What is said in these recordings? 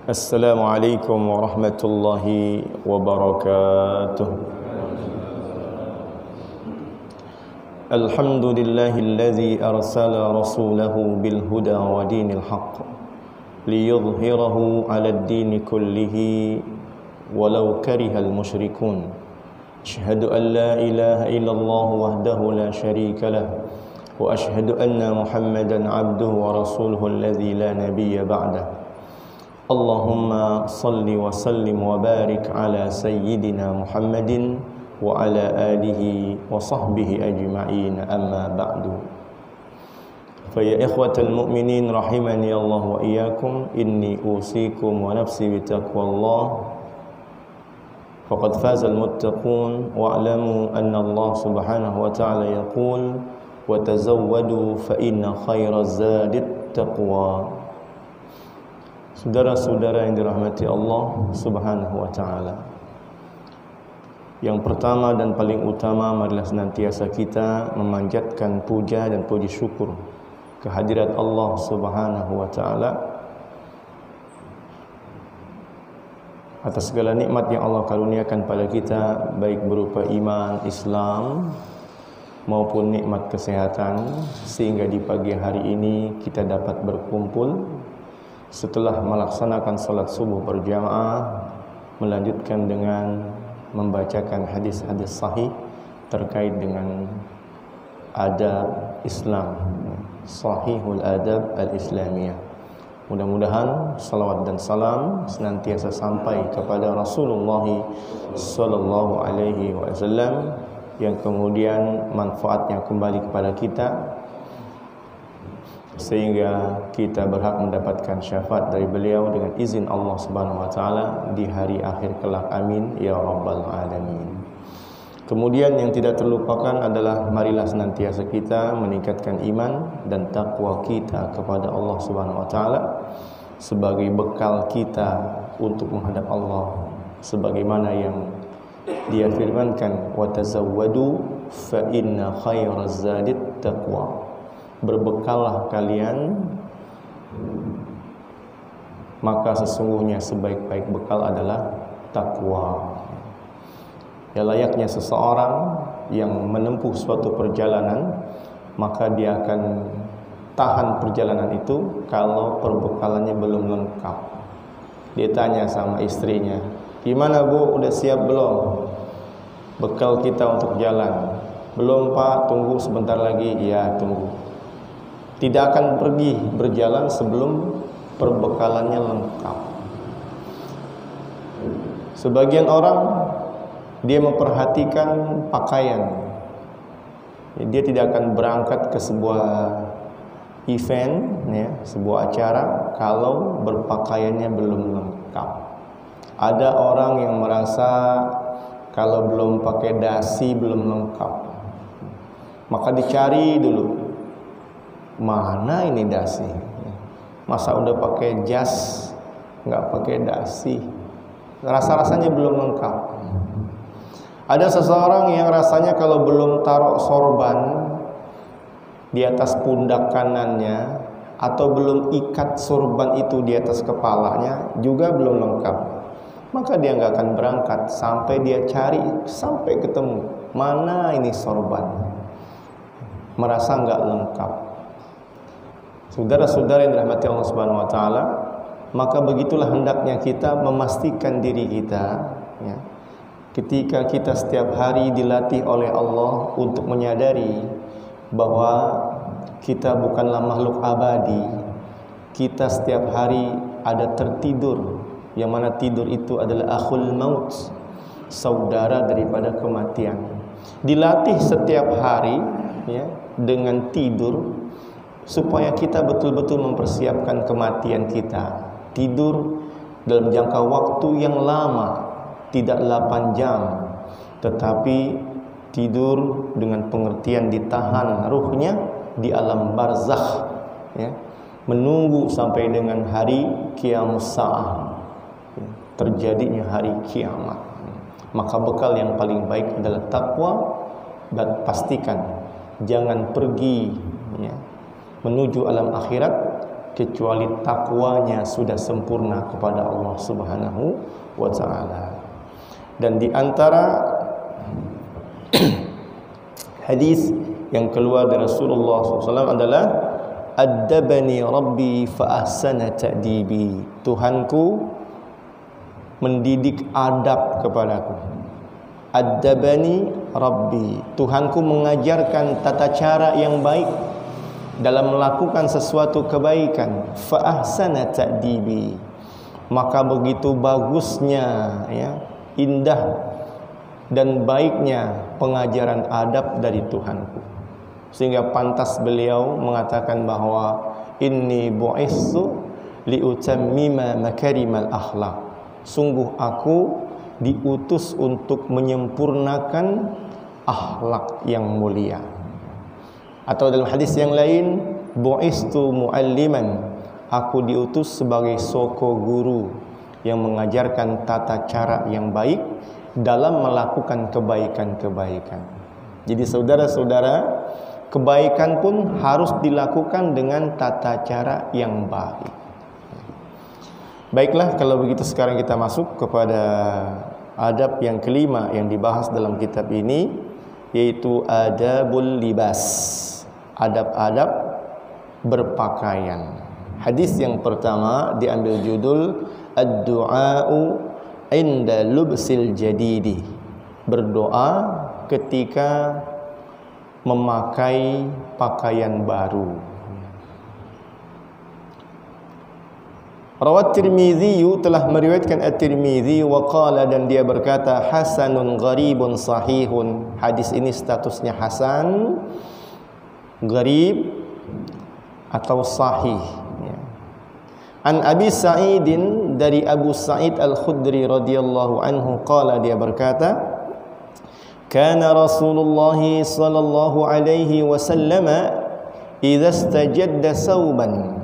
Assalamualaikum warahmatullahi wabarakatuh. Alhamdulillahilladzi arsala rasulahu bil huda wa dinil haqq liyudhhirahu 'alad dini kullihi walau karihal musyrikun. Asyhadu an la ilaha illallah wahdahu la syarika lah wa asyhadu anna Muhammadan 'abduhu wa rasuluhu alladzi la nabiyya ba'dahu. Allahumma salli wa sallim wa barik ala sayyidina Muhammadin wa ala alihi wa sahbihi ajma'in, amma ba'du. Fa ya ikhwatal mu'minin rahimani Allah wa iyyakum, inni usikum wa nafsi bi taqwallah. Faqad fazal muttaqun wa'lamu anna Allah subhanahu wa ta'ala yaqul wa tazawwadu fa inna khairaz zadit taqwa. Saudara-saudara yang dirahmati Allah subhanahu wa ta'ala, yang pertama dan paling utama, marilah senantiasa kita memanjatkan puja dan puji syukur kehadirat Allah subhanahu wa ta'ala atas segala nikmat yang Allah karuniakan pada kita, baik berupa iman, Islam, maupun nikmat kesehatan, sehingga di pagi hari ini kita dapat berkumpul setelah melaksanakan salat subuh berjamaah, melanjutkan dengan membacakan hadis-hadis sahih terkait dengan adab Islam, sahihul adab al-islamiyah. Mudah-mudahan salawat dan salam senantiasa sampai kepada Rasulullah sallallahu alaihi wasallam, yang kemudian manfaatnya kembali kepada kita sehingga kita berhak mendapatkan syafaat dari beliau dengan izin Allah Subhanahu wa taala di hari akhir kelak. Amin ya rabbal alamin. Kemudian yang tidak terlupakan adalah marilah senantiasa kita meningkatkan iman dan takwa kita kepada Allah Subhanahu wa taala sebagai bekal kita untuk menghadap Allah, sebagaimana yang Dia firmankan, wa tazawwadu fa inna khairaz zadit taqwa. Berbekallah kalian, maka sesungguhnya sebaik-baik bekal adalah takwa. Ya, layaknya seseorang yang menempuh suatu perjalanan, maka dia akan tahan perjalanan itu kalau perbekalannya belum lengkap. Dia tanya sama istrinya, "Gimana Bu, udah siap belum bekal kita untuk jalan?" "Belum Pak, tunggu sebentar lagi." "Ya, tunggu." Tidak akan pergi berjalan sebelum perbekalannya lengkap. Sebagian orang dia memperhatikan pakaian. Dia tidak akan berangkat ke sebuah event, ya, sebuah acara kalau berpakaiannya belum lengkap. Ada orang yang merasa kalau belum pakai dasi belum lengkap, maka dicari dulu, mana ini dasi? Masa udah pakai jas nggak pakai dasi? Rasa-rasanya belum lengkap. Ada seseorang yang rasanya kalau belum taruh sorban di atas pundak kanannya atau belum ikat sorban itu di atas kepalanya juga belum lengkap, maka dia nggak akan berangkat sampai dia cari sampai ketemu mana ini sorban. Merasa nggak lengkap. Saudara-saudara yang dirahmati Allah Subhanahu wa taala, maka begitulah hendaknya kita memastikan diri kita, ya, ketika kita setiap hari dilatih oleh Allah untuk menyadari bahwa kita bukanlah makhluk abadi. Kita setiap hari ada tertidur, yang mana tidur itu adalah akhul maut, saudara daripada kematian. Dilatih setiap hari, ya, dengan tidur supaya kita betul-betul mempersiapkan kematian kita. Tidur dalam jangka waktu yang lama, tidak 8 jam, tetapi tidur dengan pengertian ditahan ruhnya di alam barzakh, ya, menunggu sampai dengan hari qiyamus saah, terjadinya hari kiamat. Maka bekal yang paling baik adalah takwa, dan pastikan jangan pergi, ya, menuju alam akhirat kecuali takwanya sudah sempurna kepada Allah Subhanahu wa taala. Dan di antara hadis yang keluar dari Rasulullah SAW adalah Addabani Rabbi fa ahsana ta'dibi. Tuhanku mendidik adab kepadaku. Addabani Rabbi. Tuhanku mengajarkan tata cara yang baik dalam melakukan sesuatu kebaikan. Fa ahsana ta'dibi. Maka begitu bagusnya, ya, indah dan baiknya pengajaran adab dari Tuhanku, sehingga pantas beliau mengatakan bahwa inni bu'itsu liutammima makarimal akhlak. Sungguh aku diutus untuk menyempurnakan akhlak yang mulia. Atau dalam hadis yang lain, bu'itsu mualliman, aku diutus sebagai soko guru yang mengajarkan tata cara yang baik dalam melakukan kebaikan-kebaikan. Jadi saudara-saudara, kebaikan pun harus dilakukan dengan tata cara yang baik. Baiklah, kalau begitu sekarang kita masuk kepada adab yang kelima yang dibahas dalam kitab ini, yaitu adabul libas, adab-adab berpakaian. Hadis yang pertama diambil judul ad-du'a'u inda lubsil jadidi, berdoa ketika memakai pakaian baru. Rawat Tirmizi, telah meriwayatkan At-Tirmizi, wa qala, dan dia berkata, hasanun gharibun sahihun. Hadis ini statusnya hasan, gharib atau sahih. An Abi Sa'idin, dari Abu Sa'id Al-Khudri radhiyallahu anhu, qala, dia berkata, kana Rasulullah sallallahu alaihi wasallam idza istajadda sauban.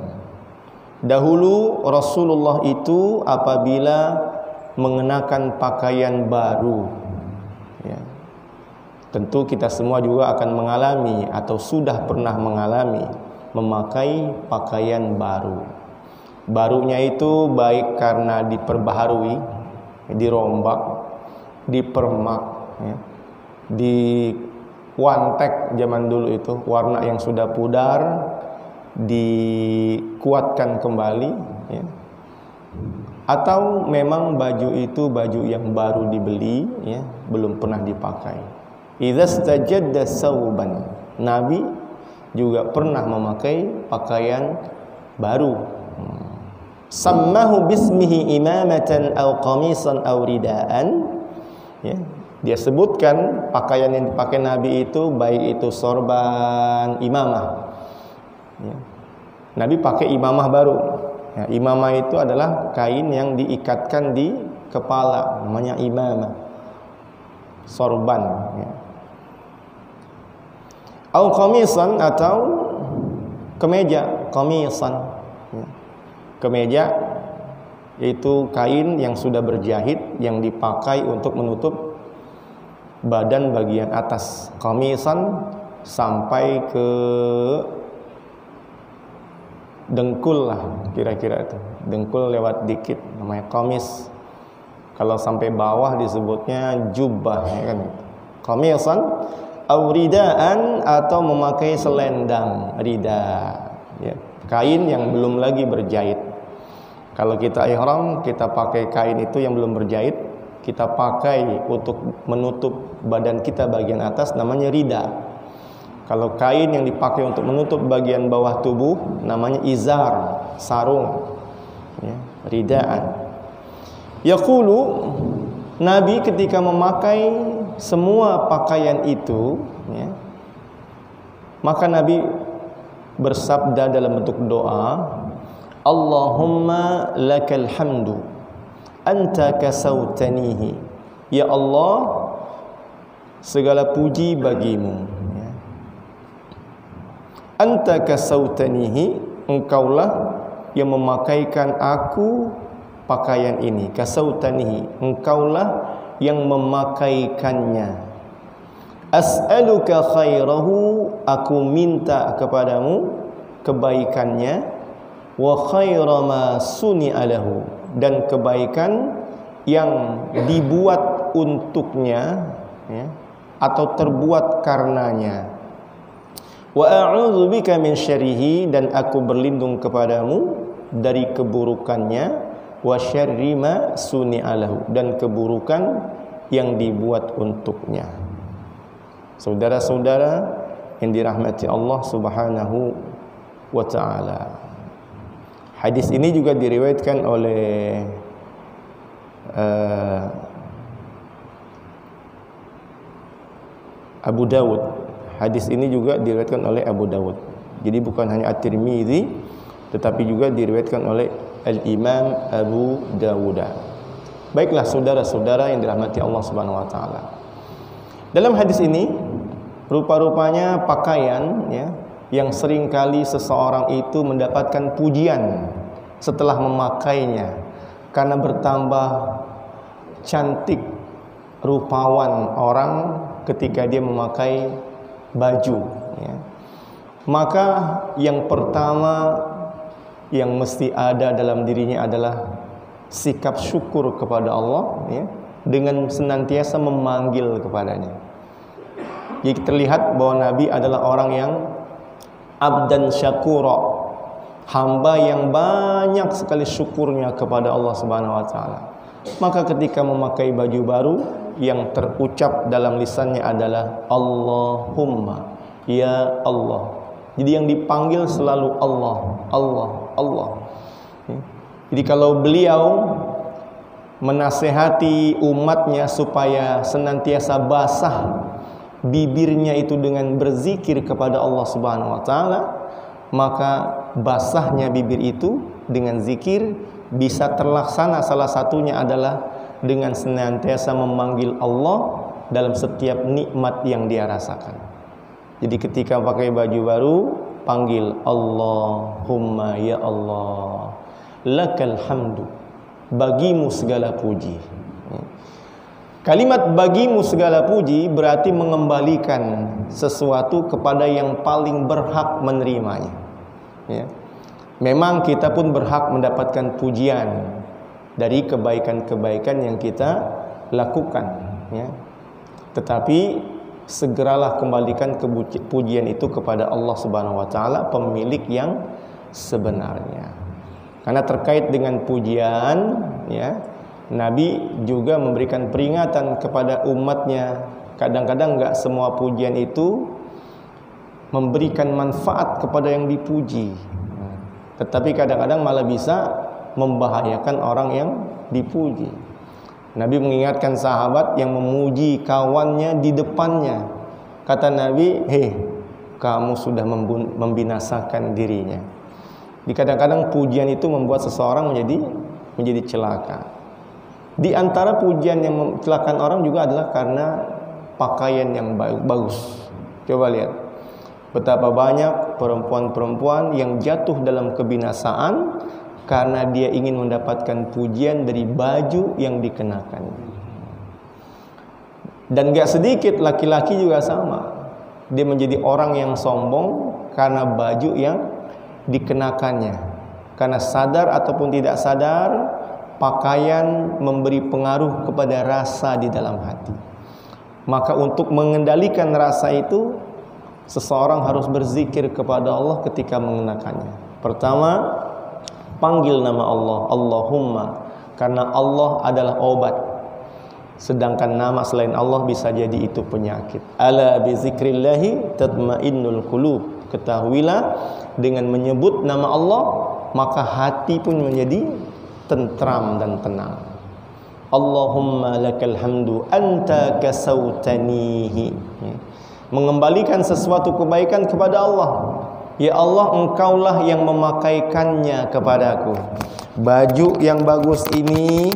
Dahulu Rasulullah itu apabila mengenakan pakaian baru, ya. Tentu kita semua juga akan mengalami atau sudah pernah mengalami memakai pakaian baru. Barunya itu baik karena diperbaharui, dirombak, dipermak, ya, diwantek zaman dulu itu, warna yang sudah pudar dikuatkan kembali, ya. Atau memang baju itu baju yang baru dibeli, ya, belum pernah dipakai. Idza stajadda sauban, Nabi juga pernah memakai pakaian baru. Sammahu bismihi imamatan aw qamisan aw ridaan, ya. Dia sebutkan pakaian yang dipakai Nabi itu baik itu sorban, imamah, ya. Nabi pakai imamah baru, ya. Imamah itu adalah kain yang diikatkan di kepala, namanya imamah. Sorban, ya. Au qamisan, atau kemeja, qamisan, ya. Kemeja itu kain yang sudah berjahit yang dipakai untuk menutup badan bagian atas. Qamisan sampai ke dengkul lah, kira-kira itu. Dengkul lewat dikit namanya qamis. Kalau sampai bawah disebutnya jubbah, ya kan. Qamisan aw ridaan, atau memakai selendang, rida, ya. Kain yang belum lagi berjahit. Kalau kita ihram, kita pakai kain itu yang belum berjahit, kita pakai untuk menutup badan kita bagian atas, namanya rida. Kalau kain yang dipakai untuk menutup bagian bawah tubuh, namanya izar, sarung, ya, ridaan. Yaqulu, Nabi ketika memakai semua pakaian itu, ya, maka Nabi bersabda dalam bentuk doa, Allahumma lakal hamdu anta kasautanihi. Ya Allah, segala puji bagimu, ya. Anta kasautanihi, engkaulah yang memakaikan aku pakaian ini. Kasautanihi, engkaulah yang memakaikannya. As'aluka khairahu, aku minta kepadamu kebaikannya. wa khaira ma suni'a lahu, dan kebaikan yang dibuat untuknya, ya, atau terbuat karenanya. Wa a'udzu bika min syarrihi, dan aku berlindung kepadamu dari keburukannya, wa syarri ma suni'a lahu, dan keburukan yang dibuat untuknya. Saudara-saudara yang dirahmati Allah Subhanahu wa taala. Hadis ini juga diriwayatkan oleh Abu Dawud. Hadis ini juga diriwayatkan oleh Abu Dawud. Jadi bukan hanya At-Tirmidzi, tetapi juga diriwayatkan oleh Al-Imam Abu Dawud. Baiklah saudara-saudara yang dirahmati Allah Subhanahu wa taala. Dalam hadis ini rupa-rupanya pakaian, ya, yang seringkali seseorang itu mendapatkan pujian setelah memakainya karena bertambah cantik rupawan orang ketika dia memakai baju, ya. Maka yang pertama yang mesti ada dalam dirinya adalah sikap syukur kepada Allah, ya, dengan senantiasa memanggil kepadanya. Jadi terlihat bahwa Nabi adalah orang yang abdan syakura, hamba yang banyak sekali syukurnya kepada Allah Subhanahu wa taala. Maka ketika memakai baju baru, yang terucap dalam lisannya adalah Allahumma, ya Allah. Jadi yang dipanggil selalu Allah, Allah, Allah. Jadi kalau beliau menasehati umatnya supaya senantiasa basah bibirnya itu dengan berzikir kepada Allah Subhanahu wa taala, maka basahnya bibir itu dengan zikir bisa terlaksana. Salah satunya adalah dengan senantiasa memanggil Allah dalam setiap nikmat yang dia rasakan. Jadi ketika pakai baju baru, panggil Allahumma, ya Allah, lakal hamdu, bagimu segala puji. Kalimat bagimu segala puji berarti mengembalikan sesuatu kepada yang paling berhak menerimanya, ya. Memang kita pun berhak mendapatkan pujian dari kebaikan-kebaikan yang kita lakukan, ya. Tetapi segeralah kembalikan pujian itu kepada Allah Subhanahu wa taala, pemilik yang sebenarnya. Karena terkait dengan pujian, ya, Nabi juga memberikan peringatan kepada umatnya. Kadang-kadang enggak semua pujian itu memberikan manfaat kepada yang dipuji, tetapi kadang-kadang malah bisa membahayakan orang yang dipuji. Nabi mengingatkan sahabat yang memuji kawannya di depannya. Kata Nabi, "Hei, kamu sudah membinasakan dirinya." Di kadang-kadang pujian itu membuat seseorang menjadi celaka. Di antara pujian yang mencelakan orang juga adalah karena pakaian yang bagus. Coba lihat betapa banyak perempuan-perempuan yang jatuh dalam kebinasaan karena dia ingin mendapatkan pujian dari baju yang dikenakan. Dan gak sedikit laki-laki juga sama. Dia menjadi orang yang sombong karena baju yang dikenakannya. Karena sadar ataupun tidak sadar, pakaian memberi pengaruh kepada rasa di dalam hati. Maka untuk mengendalikan rasa itu, seseorang harus berzikir kepada Allah ketika mengenakannya. Pertama, panggil nama Allah, Allahumma, karena Allah adalah obat. Sedangkan nama selain Allah bisa jadi itu penyakit. Ala bi zikrillahi tatmainnul qulub. Ketahuilah, dengan menyebut nama Allah, maka hati pun menjadi tentram dan tenang. Allahumma lakal hamdu anta kasautanihi. Mengembalikan sesuatu kebaikan kepada Allah. Ya Allah, engkaulah yang memakaikannya kepadaku. Baju yang bagus ini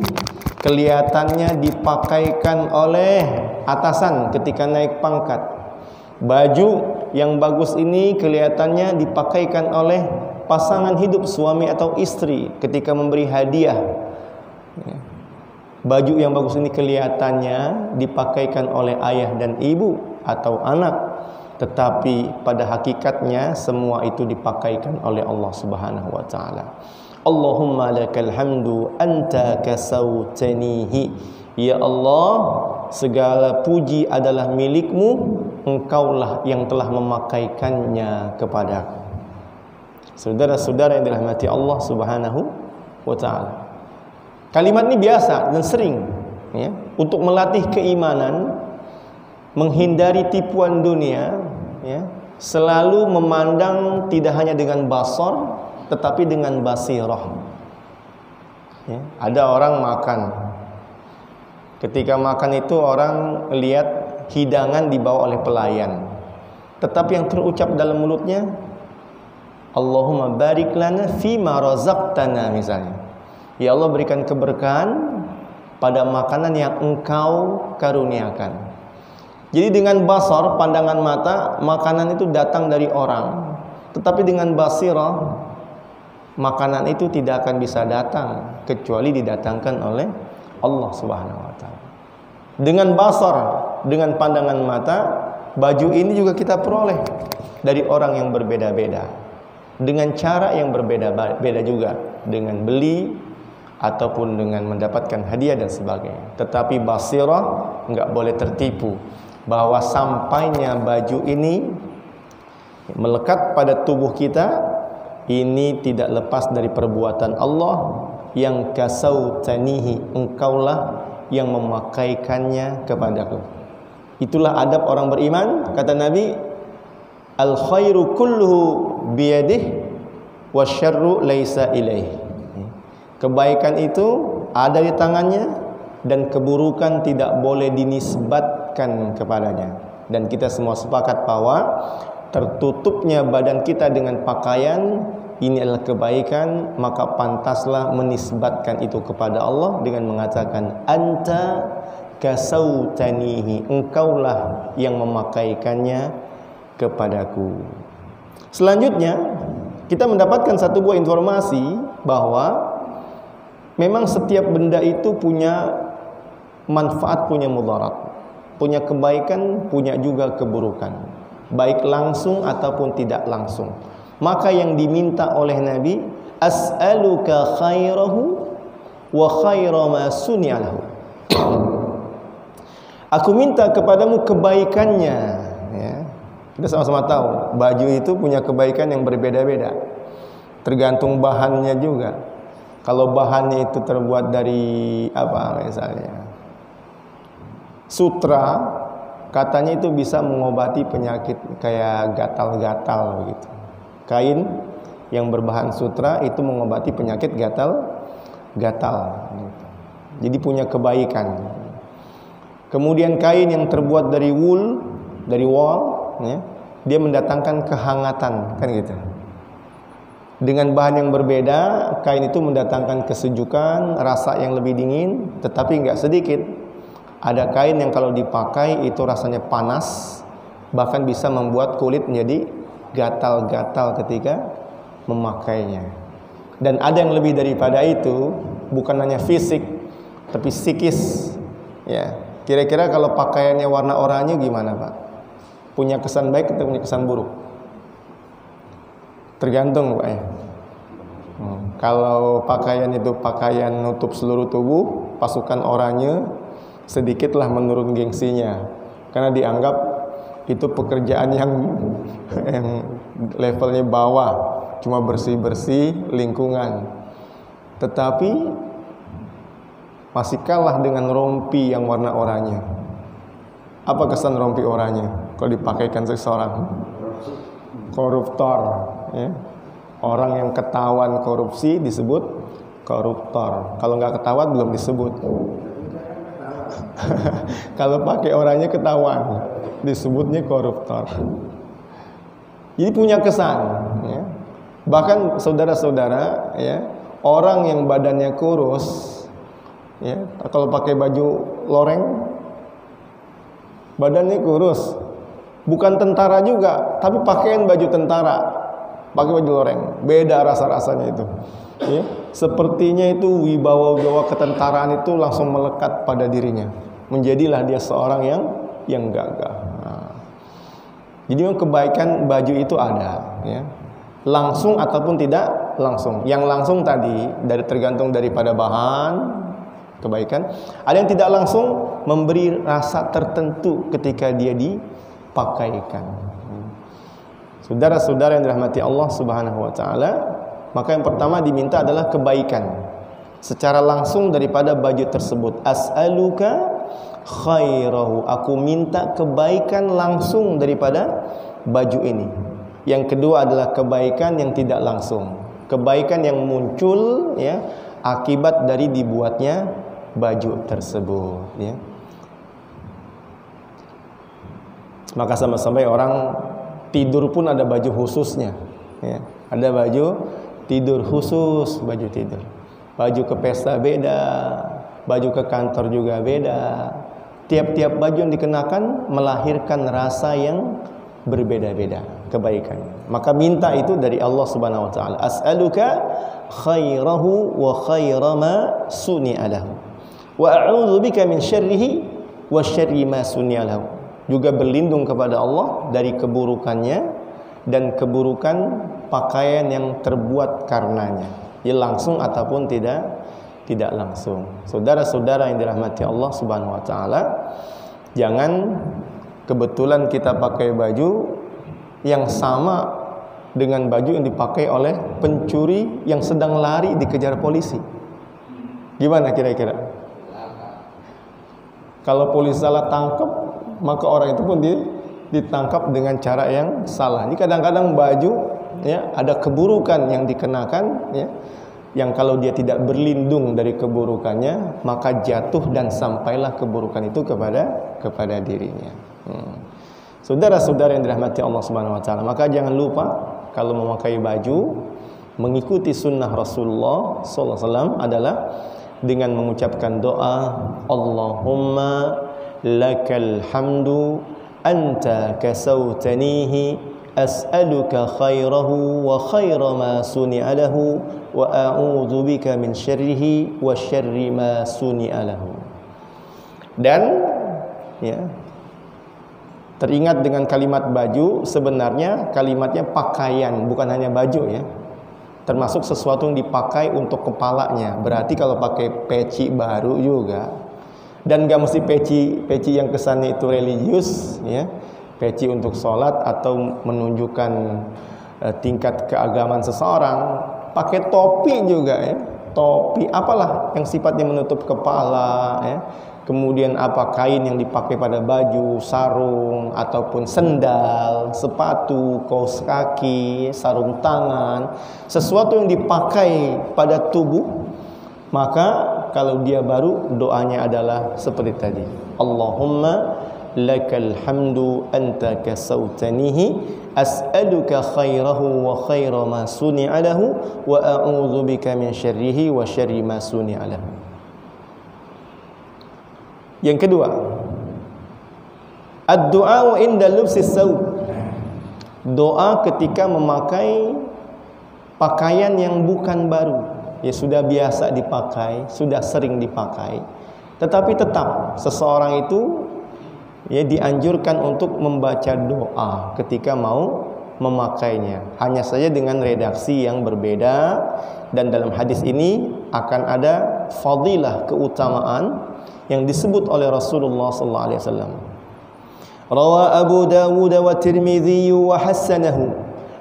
kelihatannya dipakaikan oleh atasan ketika naik pangkat. Baju yang bagus ini kelihatannya dipakaikan oleh pasangan hidup, suami atau istri, ketika memberi hadiah. Baju yang bagus ini kelihatannya dipakaikan oleh ayah dan ibu atau anak tetapi pada hakikatnya semua itu dipakaikan oleh Allah Subhanahu wa taala. Allahumma lakal hamdu anta kasautanihi. Ya Allah, segala puji adalah milikmu, engkaulah yang telah memakaikannya kepadaku. Saudara-saudara yang dirahmati Allah Subhanahu wa taala. Kalimat ini biasa dan sering ya, untuk melatih keimanan, menghindari tipuan dunia ya, selalu memandang tidak hanya dengan basar tetapi dengan basirah ya. Ada orang makan, ketika makan itu orang lihat hidangan dibawa oleh pelayan, tetapi yang terucap dalam mulutnya Allahumma barik lana fima razaqtana misalnya. Ya Allah, berikan keberkahan pada makanan yang engkau karuniakan. Jadi dengan basar, pandangan mata, makanan itu datang dari orang. Tetapi dengan basirah, makanan itu tidak akan bisa datang kecuali didatangkan oleh Allah Subhanahu wa taala. Dengan basar, dengan pandangan mata, baju ini juga kita peroleh dari orang yang berbeda-beda, dengan cara yang berbeda-beda juga, dengan beli ataupun dengan mendapatkan hadiah dan sebagainya. Tetapi basirah enggak boleh tertipu bahwa sampainya baju ini melekat pada tubuh kita, ini tidak lepas dari perbuatan Allah yang kasautanihi, engkaulah yang memakaikannya kepadaku. Itulah adab orang beriman. Kata Nabi, al khairu kulluhu biyadihi wasyarru laisa ilaihi. Kebaikan itu ada di tangannya dan keburukan tidak boleh dinisbatkan kepadanya. Dan kita semua sepakat bahwa tertutupnya badan kita dengan pakaian ini adalah kebaikan, maka pantaslah menisbatkan itu kepada Allah dengan mengatakan anta kasautanihi, engkaulah yang memakaikannya kepadaku. Selanjutnya kita mendapatkan satu buah informasi bahwa memang setiap benda itu punya manfaat, punya mudarat, punya kebaikan, punya juga keburukan, baik langsung ataupun tidak langsung. Maka yang diminta oleh Nabi, as'aluka khairahu wa khaira ma suni'a lahu. Aku minta kepadamu kebaikannya ya. Kita sama-sama tahu baju itu punya kebaikan yang berbeda-beda, tergantung bahannya juga. Kalau bahannya itu terbuat dari apa misalnya sutra, katanya itu bisa mengobati penyakit kayak gatal-gatal begitu. Kain yang berbahan sutra itu mengobati penyakit gatal-gatal gitu. Jadi punya kebaikan. Kemudian kain yang terbuat dari wool, dari wool ya, dia mendatangkan kehangatan kan gitu. Dengan bahan yang berbeda, kain itu mendatangkan kesejukan, rasa yang lebih dingin, tetapi enggak sedikit. Ada kain yang kalau dipakai itu rasanya panas, bahkan bisa membuat kulit menjadi gatal-gatal ketika memakainya. Dan ada yang lebih daripada itu, bukan hanya fisik, tapi psikis. Ya, kira-kira kalau pakaiannya warna oranye gimana, Pak? Punya kesan baik atau punya kesan buruk? Tergantung, Pak ya. Kalau pakaian itu pakaian nutup seluruh tubuh, pasukan oranye sedikitlah menurun gengsinya, karena dianggap itu pekerjaan yang levelnya bawah, cuma bersih-bersih lingkungan. Tetapi masih kalah dengan rompi yang warna oranye. Apa kesan rompi oranye kalau dipakaikan seseorang? Koruptor ya. Orang yang ketahuan korupsi disebut koruptor. Kalau nggak ketahuan belum disebut. Kalau pakai oranye ketahuan, disebutnya koruptor. Jadi punya kesan ya. Bahkan saudara-saudara ya, orang yang badannya kurus ya, kalau pakai baju loreng badannya kurus, bukan tentara juga, tapi pakaian baju tentara, pakai baju loreng, beda rasa-rasanya itu ya. Sepertinya itu wibawa ketentaraan itu langsung melekat pada dirinya, menjadilah dia seorang yang gagah. Nah, Jadi kebaikan baju itu ada, ya. Langsung ataupun tidak langsung. Yang langsung tadi tergantung daripada bahan kebaikan. Ada yang tidak langsung memberi rasa tertentu ketika dia dipakaikan. Saudara-saudara yang dirahmati Allah Subhanahu wa taala, maka yang pertama diminta adalah kebaikan secara langsung daripada baju tersebut. As'aluka khairahu, aku minta kebaikan langsung daripada baju ini. Yang kedua adalah kebaikan yang tidak langsung, kebaikan yang muncul, ya, akibat dari dibuatnya baju tersebut, ya. Maka sama-sama orang tidur pun ada baju khususnya, ya. Ada baju tidur khusus, baju tidur. Baju ke pesta beda, baju ke kantor juga beda. Tiap-tiap baju yang dikenakan melahirkan rasa yang berbeda-beda kebaikannya. Maka minta itu dari Allah Subhanahu wa taala. As'aluka khairahu wa khaira ma suni'a lahu wa a'udzubika min syarrihi wa syarri ma suni'a lahu. Juga berlindung kepada Allah dari keburukannya dan keburukan pakaian yang terbuat karenanya, ya langsung ataupun tidak langsung. Saudara-saudara yang dirahmati Allah Subhanahu wa taala, jangan kebetulan kita pakai baju yang sama dengan baju yang dipakai oleh pencuri yang sedang lari dikejar polisi. Gimana kira-kira? Kalau polisi salah tangkap, maka orang itu pun ditangkap dengan cara yang salah. Ini kadang-kadang baju, ya, ada keburukan yang dikenakan, ya, yang kalau dia tidak berlindung dari keburukannya, maka jatuh dan sampailah keburukan itu kepada dirinya. Saudara-saudara yang dirahmati Allah Subhanahu wa taala, maka jangan lupa kalau memakai baju mengikuti sunnah Rasulullah sallallahu alaihi wasallam adalah dengan mengucapkan doa, Allahumma lakal hamdu anta kasautanihi as'aluka khairahu wa khaira ma suni'a lahu wa a'udzu bika min syarrihi wa syarri ma suni'a lahu. Dan, ya, teringat dengan kalimat baju, sebenarnya kalimatnya pakaian, bukan hanya baju, ya. Termasuk sesuatu yang dipakai untuk kepalanya. Berarti kalau pakai peci baru juga. Dan gak mesti peci yang kesannya itu religius, ya. Peci untuk sholat atau menunjukkan tingkat keagamaan seseorang. Pakai topi juga, ya. Topi apalah yang sifatnya menutup kepala, ya. Kemudian apa kain yang dipakai pada baju, sarung ataupun sendal, sepatu, kaos kaki, sarung tangan, sesuatu yang dipakai pada tubuh, maka kalau dia baru doanya adalah seperti tadi. Allahumma lakal hamdu anta kasautanihi as'aluka khairahu wa khaira ma suni'a lahu wa a'udzu bika min syarrihi wa syarri ma suni'a lahu. Yang kedua, ad-du'a inda lubsis saub. Doa ketika memakai pakaian yang bukan baru, ya sudah biasa dipakai, sudah sering dipakai, tetapi tetap seseorang itu, ya, dianjurkan untuk membaca doa ketika mau memakainya, hanya saja dengan redaksi yang berbeda. Dan dalam hadis ini akan ada fadilah, keutamaan yang disebut oleh Rasulullah sallallahu alaihi wasallam. Rawa Abu Dawud wa Tirmidzi wa hasanahu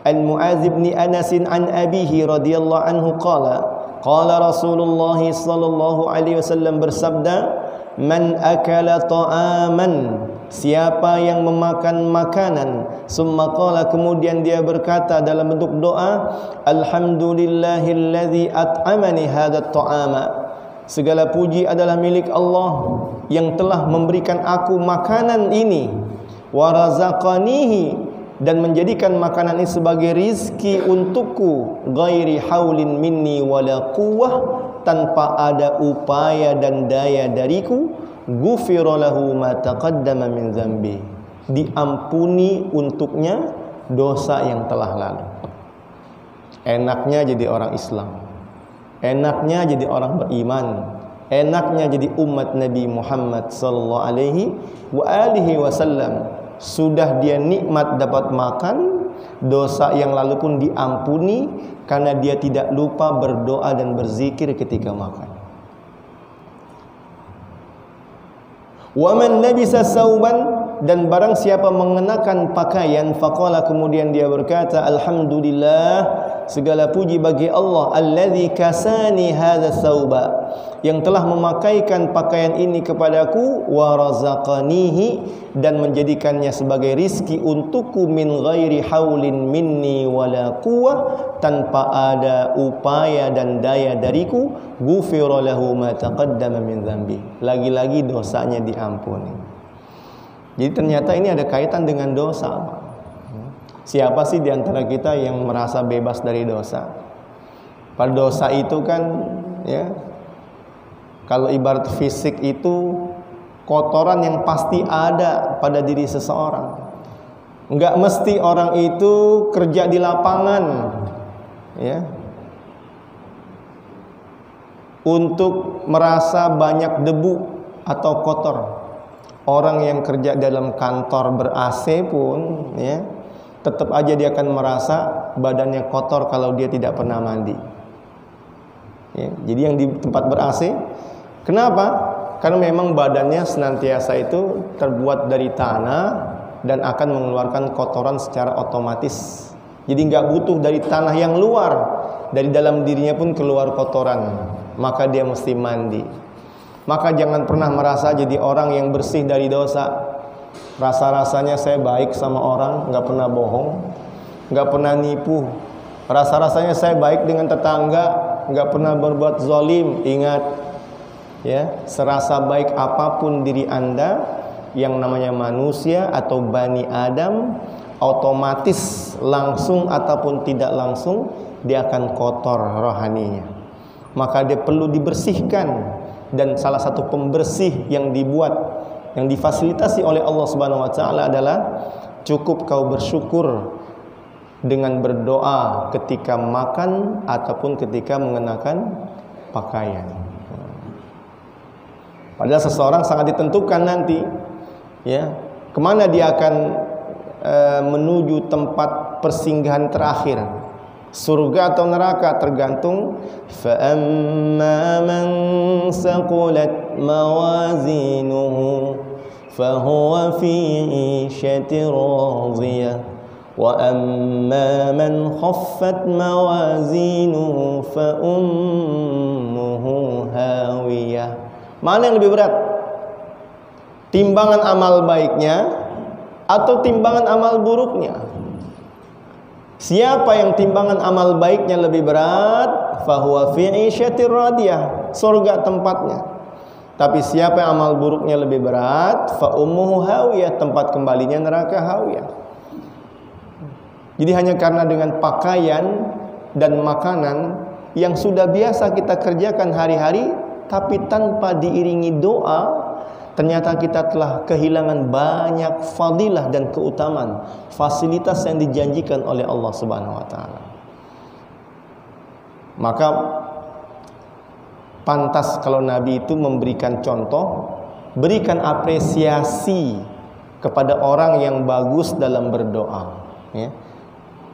an Mu'adz bin Anas an abihi radhiyallahu anhu qala Rasulullah sallallahu alaihi wasallam bersabda, man akala ta'aman, siapa yang memakan makanan, summa qala, kemudian dia berkata dalam bentuk doa, alhamdulillahilladzi at'amani hadzal ta'ama, segala puji adalah milik Allah yang telah memberikan aku makanan ini, wa razaqanihi, dan menjadikan makanan ini sebagai rizki untukku, ghairi haulin minni wala quwwah, tanpa ada upaya dan daya dariku, ghufira lahu ma taqaddama min dzambi, diampuni untuknya dosa yang telah lalu. Enaknya jadi orang Islam, enaknya jadi orang beriman, enaknya jadi umat Nabi Muhammad sallallahu alaihi wa alihi wasallam, sudah dia nikmat dapat makan, dosa yang lalu pun diampuni karena dia tidak lupa berdoa dan berzikir ketika makan. Wa man labisa sauban, dan barang siapa mengenakan pakaian, faqala, kemudian dia berkata, alhamdulillah, segala puji bagi Allah, alladzi kasani hadza sauba, yang telah memakaikan pakaian ini kepadaku, wa razaqanihi, dan menjadikannya sebagai rizki untukku, min ghairi haulin minni wala quwwah, tanpa ada upaya dan daya dariku, ghufira lahu ma taqaddama min dzambi, lagi-lagi dosanya diampuni. Jadi ternyata ini ada kaitan dengan dosa. Siapa sih di antara kita yang merasa bebas dari dosa? Pada dosa itu kan, ya, kalau ibarat fisik itu kotoran yang pasti ada pada diri seseorang. Enggak mesti orang itu kerja di lapangan, ya, untuk merasa banyak debu atau kotor. Orang yang kerja dalam kantor ber-AC pun, ya, tetap aja dia akan merasa badannya kotor kalau dia tidak pernah mandi. Ya, jadi yang di tempat ber-AC, kenapa? Karena memang badannya senantiasa itu terbuat dari tanah dan akan mengeluarkan kotoran secara otomatis. Jadi nggak butuh dari tanah yang luar, dari dalam dirinya pun keluar kotoran, maka dia mesti mandi. Maka jangan pernah merasa jadi orang yang bersih dari dosa. Rasa-rasanya saya baik sama orang, nggak pernah bohong, nggak pernah nipu. Rasa-rasanya saya baik dengan tetangga, nggak pernah berbuat zalim. Ingat, ya, serasa baik apapun diri Anda, yang namanya manusia atau Bani Adam, otomatis langsung ataupun tidak langsung dia akan kotor rohaninya. Maka dia perlu dibersihkan. Dan salah satu pembersih yang dibuat, yang difasilitasi oleh Allah Subhanahu wa taala adalah cukup kau bersyukur dengan berdoa ketika makan ataupun ketika mengenakan pakaian. Padahal seseorang sangat ditentukan nanti, ya, kemana dia akan menuju tempat persinggahan terakhir. Surga atau neraka tergantung. Fa man saqulat mawazinuhu fahuwa fi 'ishatin radiyah wa amma man khaffat mawazinuhu fa ummuhu hawiyah. Mana yang lebih berat? Timbangan amal baiknya atau timbangan amal buruknya? Siapa yang timbangan amal baiknya lebih berat, fahuwa fi 'isyatir radiyah, surga tempatnya. Tapi siapa yang amal buruknya lebih berat, fa ummuhu hawiyah, tempat kembalinya neraka hawiyah. Jadi hanya karena dengan pakaian dan makanan yang sudah biasa kita kerjakan hari-hari, tapi tanpa diiringi doa, ternyata kita telah kehilangan banyak fadilah dan keutamaan, fasilitas yang dijanjikan oleh Allah Subhanahu wa taala. Maka pantas kalau Nabi itu memberikan contoh, berikan apresiasi kepada orang yang bagus dalam berdoa, ya.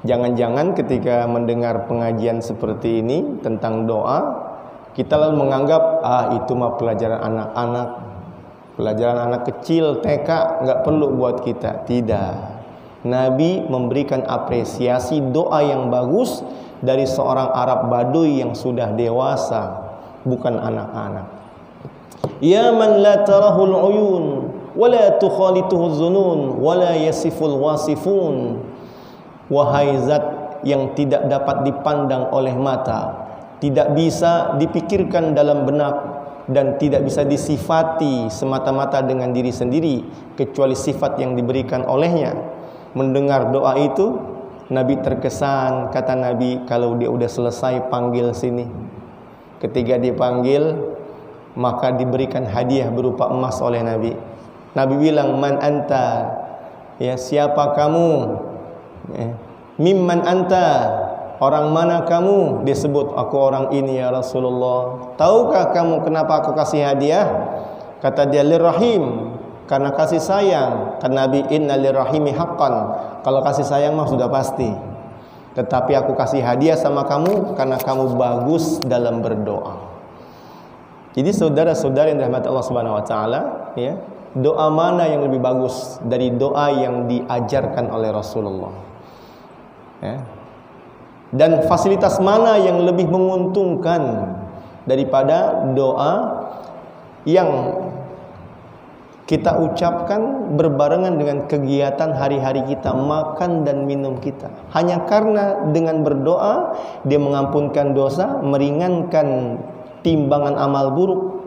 Jangan-jangan ketika mendengar pengajian seperti ini tentang doa, kita lalu menganggap, itu mah pelajaran anak-anak, pelajaran anak kecil, TK, nggak perlu buat kita. Tidak. Nabi memberikan apresiasi doa yang bagus dari seorang Arab Baduy yang sudah dewasa, bukan anak-anak. Ya man la tarahul uyun wa la tukhalituhu dzunun wa la yasiful wasifun. Wahai zat yang tidak dapat dipandang oleh mata, tidak bisa dipikirkan dalam benak, dan tidak bisa disifati semata-mata dengan diri sendiri kecuali sifat yang diberikan olehnya. Mendengar doa itu, Nabi terkesan. Kata Nabi, kalau dia udah selesai panggil sini. Ketika dipanggil, maka diberikan hadiah berupa emas oleh Nabi. Nabi bilang, man anta, ya, siapa kamu? Mimman anta, orang mana kamu? Dia sebut, aku orang ini ya Rasulullah. Tahukah kamu kenapa aku kasih hadiah? Kata dia, lirrahim, karena kasih sayang. Karena Nabi innalirrahimi haqqan, kalau kasih sayang mah sudah pasti. Tetapi aku kasih hadiah sama kamu karena kamu bagus dalam berdoa. Jadi saudara-saudara yang dirahmati Allah Subhanahu wa taala, ya, doa mana yang lebih bagus dari doa yang diajarkan oleh Rasulullah? Ya. Dan fasilitas mana yang lebih menguntungkan daripada doa yang kita ucapkan berbarengan dengan kegiatan hari-hari kita, makan dan minum kita. Hanya karena dengan berdoa dia mengampunkan dosa, meringankan timbangan amal buruk,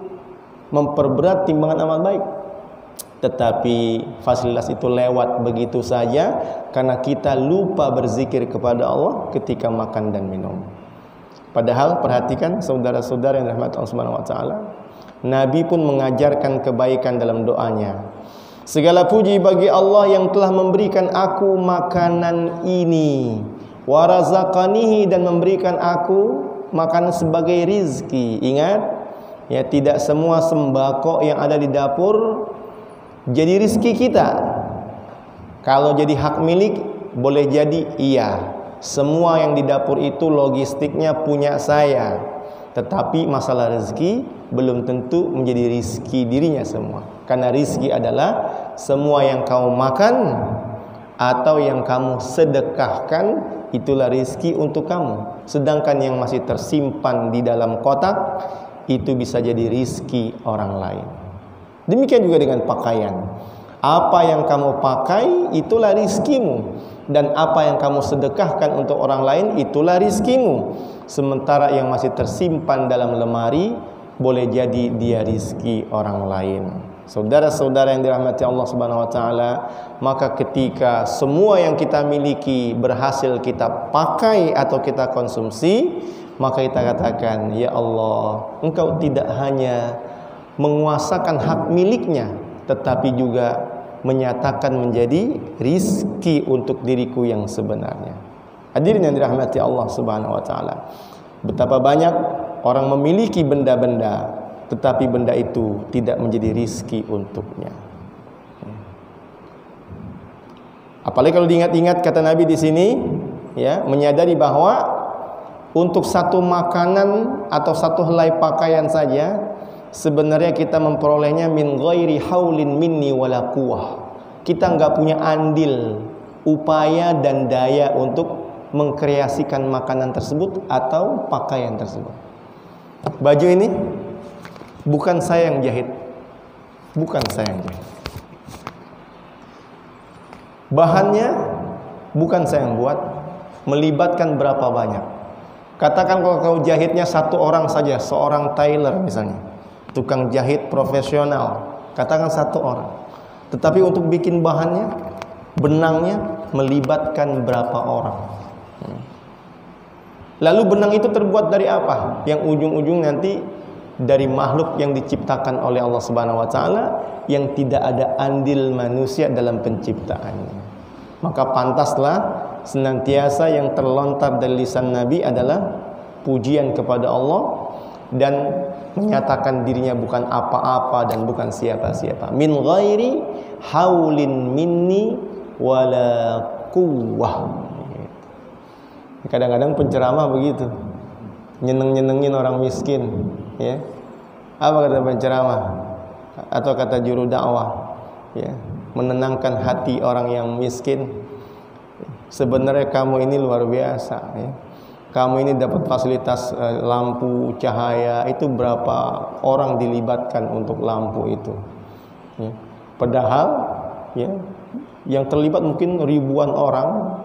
memperberat timbangan amal baik. Tetapi fasilitas itu lewat begitu saja karena kita lupa berzikir kepada Allah ketika makan dan minum. Padahal perhatikan saudara-saudara yang dirahmati Allah Subhanahu wa taala, Nabi pun mengajarkan kebaikan dalam doanya. Segala puji bagi Allah yang telah memberikan aku makanan ini, wa razaqanihi, dan memberikan aku makanan sebagai rizki. Ingat, ya, tidak semua sembako yang ada di dapur jadi rizki kita. Kalau jadi hak milik, boleh jadi iya, semua yang di dapur itu logistiknya punya saya. Tetapi masalah rezeki belum tentu menjadi rizki dirinya semua. Karena rizki adalah semua yang kamu makan atau yang kamu sedekahkan, itulah rizki untuk kamu. Sedangkan yang masih tersimpan di dalam kotak, itu bisa jadi rizki orang lain. Demikian juga dengan pakaian. Apa yang kamu pakai, itulah rizkimu. Dan apa yang kamu sedekahkan untuk orang lain, itulah rizkimu. Sementara yang masih tersimpan dalam lemari, boleh jadi dia rizki orang lain. Saudara-saudara yang dirahmati Allah Subhanahu wa taala, maka ketika semua yang kita miliki berhasil kita pakai atau kita konsumsi, maka kita katakan, ya Allah, Engkau tidak hanya menguasakan hak miliknya, tetapi juga menyatakan menjadi rizki untuk diriku yang sebenarnya. Hadirin yang dirahmati Allah Subhanahu wa taala, betapa banyak orang memiliki benda-benda, tetapi benda itu tidak menjadi rizki untuknya. Apalagi kalau diingat-ingat kata Nabi di sini, ya, menyadari bahwa untuk satu makanan atau satu helai pakaian saja sebenarnya kita memperolehnya min ghairi haulin minni wala quwwah. Kita enggak punya andil, upaya dan daya untuk mengkreasikan makanan tersebut atau pakaian tersebut. Baju ini bukan saya yang jahit. Bukan saya yang jahit. Bahannya bukan saya yang buat. Melibatkan berapa banyak. Katakan kalau kau jahitnya satu orang saja, seorang tailor misalnya, tukang jahit profesional, katakan satu orang. Tetapi untuk bikin bahannya, benangnya, melibatkan berapa orang. Lalu benang itu terbuat dari apa? Yang ujung-ujung nanti dari makhluk yang diciptakan oleh Allah Subhanahu wa taala, yang tidak ada andil manusia dalam penciptaannya. Maka pantaslah senantiasa yang terlontar dari lisan Nabi adalah pujian kepada Allah dan menyatakan dirinya bukan apa-apa dan bukan siapa-siapa. Min ghairi haulin minni wala quwwah. Kadang-kadang penceramah begitu, nyeneng-nyenengin orang miskin, ya. Apa kata penceramah atau kata juru dakwah, ya, menenangkan hati orang yang miskin. Sebenarnya kamu ini luar biasa, ya. Kamu ini dapat fasilitas lampu, cahaya, itu berapa orang dilibatkan untuk lampu itu, ya. Padahal, ya, yang terlibat mungkin ribuan orang.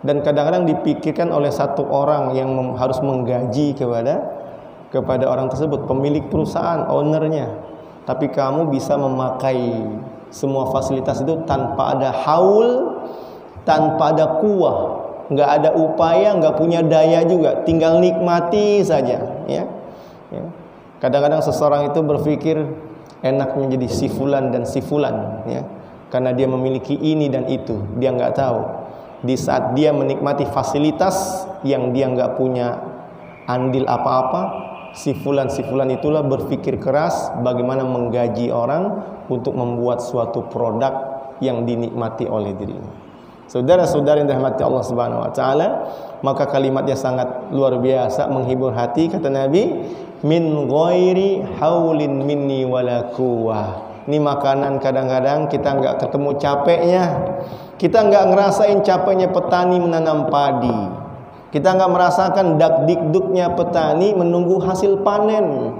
Dan kadang-kadang dipikirkan oleh satu orang yang harus menggaji kepada orang tersebut, pemilik perusahaan, ownernya. Tapi kamu bisa memakai semua fasilitas itu tanpa ada haul, tanpa ada kuah, nggak ada upaya, nggak punya daya juga, tinggal nikmati saja, ya. Kadang-kadang seseorang itu berpikir enaknya jadi si fulan dan si fulan, ya, karena dia memiliki ini dan itu. Dia nggak tahu di saat dia menikmati fasilitas yang dia nggak punya andil apa-apa, si fulan itulah berpikir keras bagaimana menggaji orang untuk membuat suatu produk yang dinikmati oleh dirinya. Saudara-saudara yang dirahmati Allah Subhanahu wa taala, maka kalimatnya sangat luar biasa, menghibur hati. Kata Nabi, min ghairi haulin minni wala quwwah. Ini makanan kadang-kadang kita enggak ketemu capeknya. Kita enggak ngerasain capeknya petani menanam padi. Kita enggak merasakan dak-dikduknya petani menunggu hasil panen.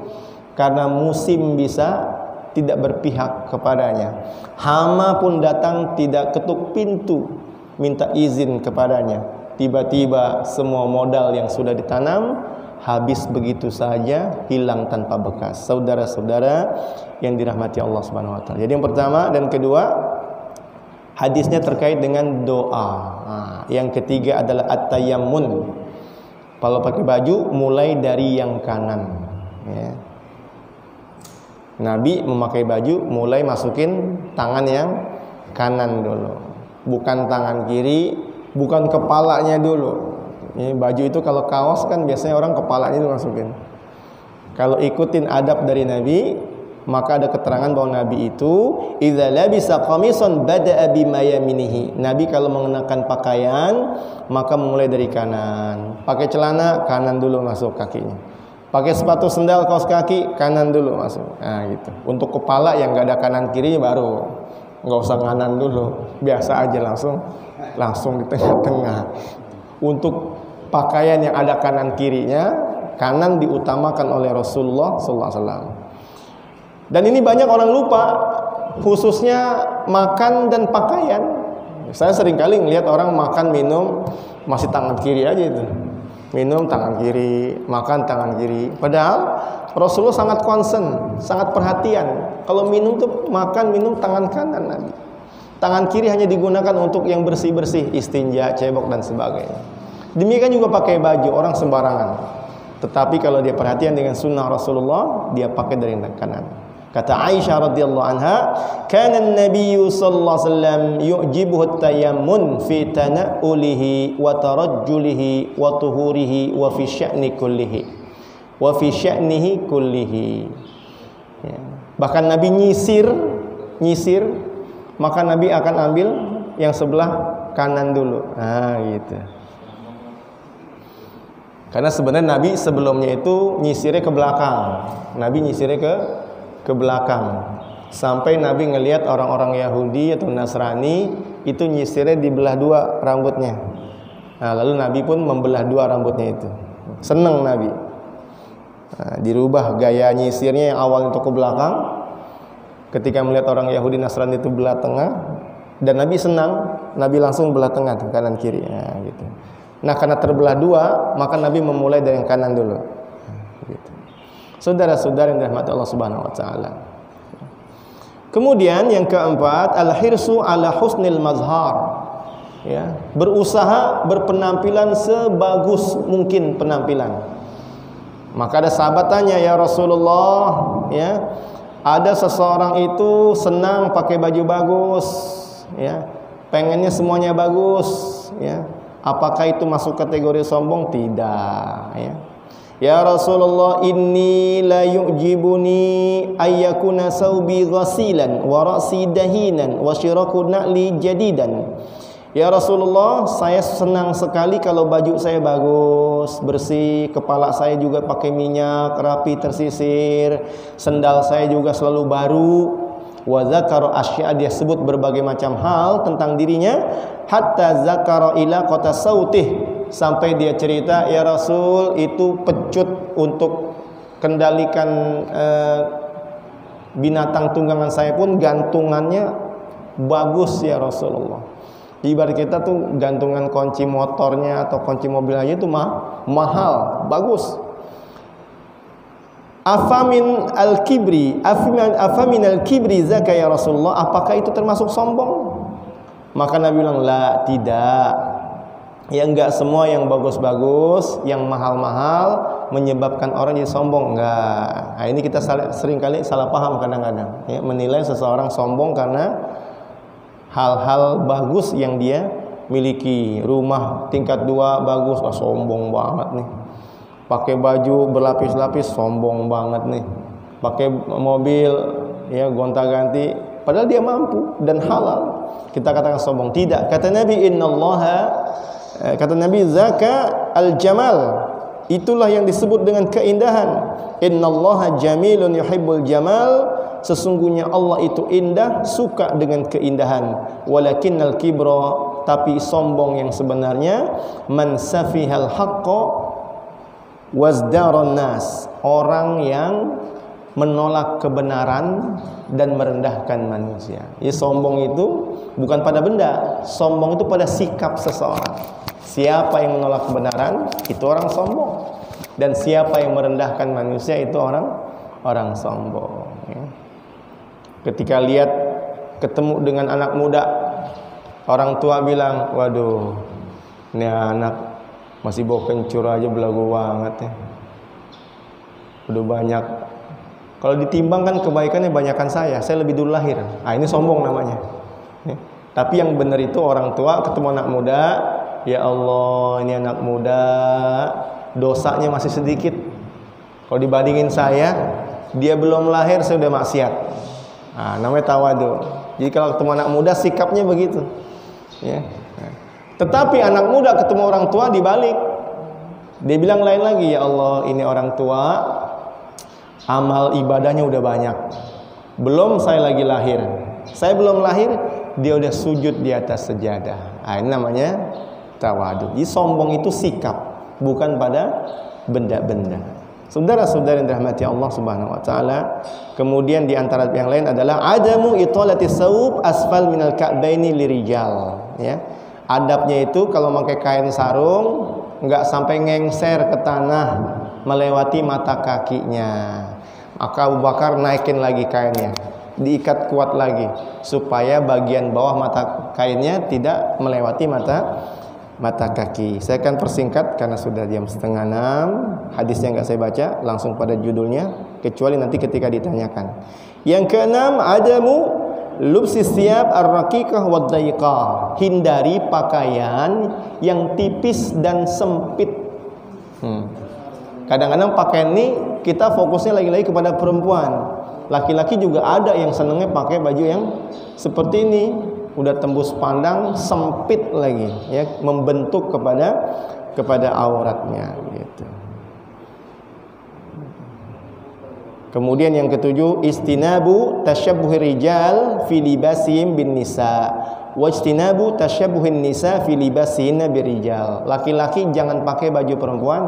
Karena musim bisa tidak berpihak kepadanya. Hama pun datang tidak ketuk pintu minta izin kepadanya. Tiba-tiba semua modal yang sudah ditanam habis begitu saja, hilang tanpa bekas. Saudara-saudara yang dirahmati Allah Subhanahu wa taala. Jadi yang pertama dan kedua, hadisnya terkait dengan doa. Yang ketiga adalah at-tayammun. Kalau pakai baju mulai dari yang kanan, ya. Nabi memakai baju mulai masukin tangan yang kanan dulu, bukan tangan kiri, bukan kepalanya dulu. Ini baju itu kalau kaos kan biasanya orang kepalanya itu masukin. Kalau ikutin adab dari Nabi, maka ada keterangan bahwa Nabi itu idza labisa qamisan bada'a bima yaminihi. Nabi kalau mengenakan pakaian maka memulai dari kanan. Pakai celana kanan dulu masuk kakinya. Pakai sepatu sendal kaos kaki kanan dulu masuk. Nah gitu. Untuk kepala yang enggak ada kanan kirinya baru enggak usah kanan dulu. Biasa aja langsung di tengah-tengah. Untuk pakaian yang ada kanan kirinya, kanan diutamakan oleh Rasulullah sallallahu alaihi wasallam. Dan ini banyak orang lupa, khususnya makan dan pakaian. Saya sering kali ngelihat orang makan minum masih tangan kiri aja itu. Minum tangan kiri, makan tangan kiri. Padahal Rasulullah sangat concern, sangat perhatian. Kalau minum tuh makan minum tangan kanan Nabi. Tangan kiri hanya digunakan untuk yang bersih-bersih, istinja, cebok dan sebagainya. Demikian juga pakai baju, orang sembarangan. Tetapi kalau dia perhatian dengan sunnah Rasulullah, dia pakai dari kanan. Kata Aisyah radhiyallahu anha, "Kana an-nabiy sallallahu alaihi wasallam yu'jibuhu at-tayammun fi tana'ulihi wa tarajjulihi wa tuhurihi wa fi sya'ni kullihi." Wa fi sya'nihi kullihi. Ya. Bahkan Nabi nyisir, maka Nabi akan ambil yang sebelah kanan dulu. Nah, gitu. Karena sebenarnya Nabi sebelumnya itu nyisirnya ke belakang. Nabi nyisirnya ke belakang. Sampai Nabi ngelihat orang-orang Yahudi atau Nasrani itu nyisirnya dibelah dua rambutnya. Nah, lalu Nabi pun membelah dua rambutnya itu. Senang Nabi. Nah, dirubah gaya nyisirnya yang awal untuk ke belakang. Ketika melihat orang Yahudi Nasrani itu belah tengah, dan Nabi senang, Nabi langsung belah tengah tuh, kanan kiri. Nah, gitu. Nah, karena terbelah dua, maka Nabi memulai dari yang kanan dulu. Gitu. Saudara-saudara yang dirahmati Allah Subhanahu wa taala. Kemudian yang keempat, al-hirsu ala husnil mazhar. Ya, berusaha berpenampilan sebagus mungkin penampilan. Maka ada sahabat tanya, "Ya Rasulullah, ya, ada seseorang itu senang pakai baju bagus, ya, pengennya semuanya bagus, ya. Apakah itu masuk kategori sombong?" Tidak, ya. "Ya Rasulullah, inni la yu'jibuni ayyakuna saubi ghasilan wa ra'si dahinan wa syiraku na'li jadidan." Ya Rasulullah, saya senang sekali kalau baju saya bagus, bersih, kepala saya juga pakai minyak, rapi tersisir, sendal saya juga selalu baru. Wa zakara asya, dia sebut berbagai macam hal tentang dirinya, hatta zakara ila qata sautih, sampai dia cerita, "Ya Rasul, itu pecut untuk kendalikan binatang tunggangan saya pun gantungannya bagus ya Rasulullah." Ibarat kita tuh gantungan kunci motornya atau kunci mobil aja itu mahal, bagus. Afamin al-kibri, afamin al-kibri zaka ya Rasulullah, apakah itu termasuk sombong? Maka Nabi bilang, "La, tidak. Ya, enggak semua yang bagus-bagus, yang mahal-mahal menyebabkan orang jadi sombong, enggak." Nah, ini kita sering kali salah paham kadang-kadang, ya, menilai seseorang sombong karena hal-hal bagus yang dia miliki. Rumah tingkat 2 bagus, sombong banget nih. pakai baju berlapis-lapis, sombong banget nih. Pakai mobil ya gonta-ganti, padahal dia mampu dan halal. Kita katakan sombong. Tidak. Kata Nabi, kata Nabi, zaka al-jamal. Itulah yang disebut dengan keindahan. Innallaha jamilun yuhibbul jamal. Sesungguhnya Allah itu indah, suka dengan keindahan. Walakinnal kibra, tapi sombong yang sebenarnya, man safihal haqqa wazdaran nas, orang yang menolak kebenaran dan merendahkan manusia. Ya, sombong itu bukan pada benda, sombong itu pada sikap seseorang. Siapa yang menolak kebenaran, itu orang sombong. Dan siapa yang merendahkan manusia, itu orang sombong. Ya. Ketika lihat ketemu dengan anak muda, orang tua bilang, waduh, ini anak masih bau kencur aja, belagu banget ya. Udah banyak. Kalau ditimbang kan kebaikannya banyakan saya lebih dulu lahir. Ah, ini sombong namanya. Ya. Tapi yang benar itu orang tua ketemu anak muda, ya Allah, ini anak muda, dosanya masih sedikit. Kalau dibandingin saya, dia belum lahir saya udah maksiat. Nah, namanya tawadu. Jadi kalau ketemu anak muda sikapnya begitu. Ya. Tetapi anak muda ketemu orang tua dibalik. Dia bilang lain lagi, ya Allah, ini orang tua, amal ibadahnya udah banyak. Belum saya lagi lahir. Saya belum lahir, dia udah sujud di atas sejadah. Nah, ini namanya tawadu. Jadi sombong itu sikap, bukan pada benda-benda. Saudara-saudara yang dirahmati Allah Subhanahu wa taala, kemudian di antara yang lain adalah adamu italati saub asfal minal ka'baini lirijal, ya. Adabnya itu kalau pakai kain sarung enggak sampai ngengser ke tanah melewati mata kakinya. Maka Abu Bakar naikin lagi kainnya, diikat kuat lagi supaya bagian bawah mata kainnya tidak melewati mata kaki. Saya akan persingkat karena sudah jam 5:30. Hadisnya enggak saya baca, langsung pada judulnya, kecuali nanti ketika ditanyakan. Yang keenam, adamu lubsi siyab ar-raqiqah wad-dayiqah. Hindari pakaian yang tipis dan sempit. Kadang-kadang pakaian ini kita fokusnya lagi-lagi kepada perempuan. Laki-laki juga ada yang senangnya pakai baju yang seperti ini, udah tembus pandang, sempit lagi, ya, membentuk kepada auratnya gitu. Kemudian yang ketujuh, istinabu tasyabbuhir rijal fi libasim bin nisa wa istinabu tasyabbuhin nisa fi libasin birijal. Laki-laki jangan pakai baju perempuan,